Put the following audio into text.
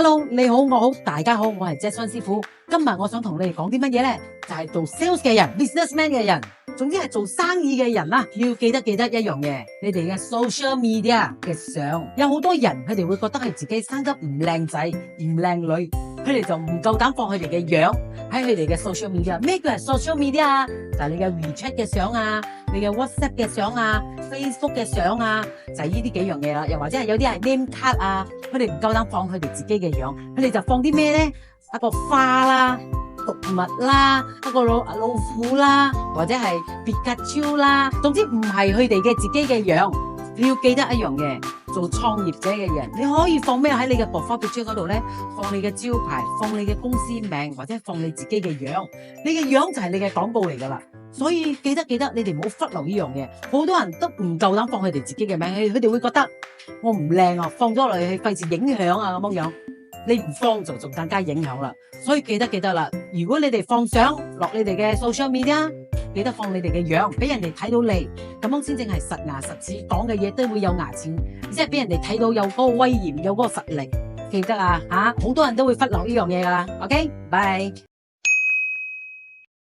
Hello， 你好，我好，大家好，我係 Jason 師傅。今日我想同你哋講啲乜嘢呢？就係做 sales 嘅人 ，businessman 嘅人，總之係做生意嘅人啦。要記得一樣嘢，你哋嘅 social media 嘅相，有好多人佢哋會覺得係自己生得唔靚仔、唔靚女，佢哋就唔夠膽放佢哋嘅樣喺佢哋嘅 social media。咩叫係 social media 啊？就係你嘅 WeChat 嘅相啊，你嘅 WhatsApp 嘅相啊，Facebook 嘅相啊，就係呢啲幾樣嘢啦。又或者係有啲係 name card 啊，佢哋唔夠膽放佢哋自己嘅樣，佢哋就放啲咩呢？一個花啦、動物啦、一個老虎啦，或者係皮卡丘啦，總之唔係佢哋嘅自己嘅樣。你要記得一樣嘢，做創業者嘅人，你可以放咩喺你嘅 profile picture 嗰度呢？放你嘅招牌，放你嘅公司名，或者放你自己嘅樣。你嘅樣就係你嘅廣告嚟噶啦。所以記得，你哋唔好忽略呢樣嘢。好多人都唔夠膽放佢哋自己嘅名，佢哋會覺得我唔靚啊，放咗落去費事影響啊咁樣。你唔放就仲更加影響啦。所以記得啦，如果你哋放相落你哋嘅 social media，記得放你哋嘅樣，俾人哋睇到你，咁樣先正係實牙實齒，講嘅嘢都會有牙齒，即係俾人哋睇到有嗰個威嚴，有嗰個實力。記得啊，好多人都會忽略呢樣嘢噶啦。OK，bye。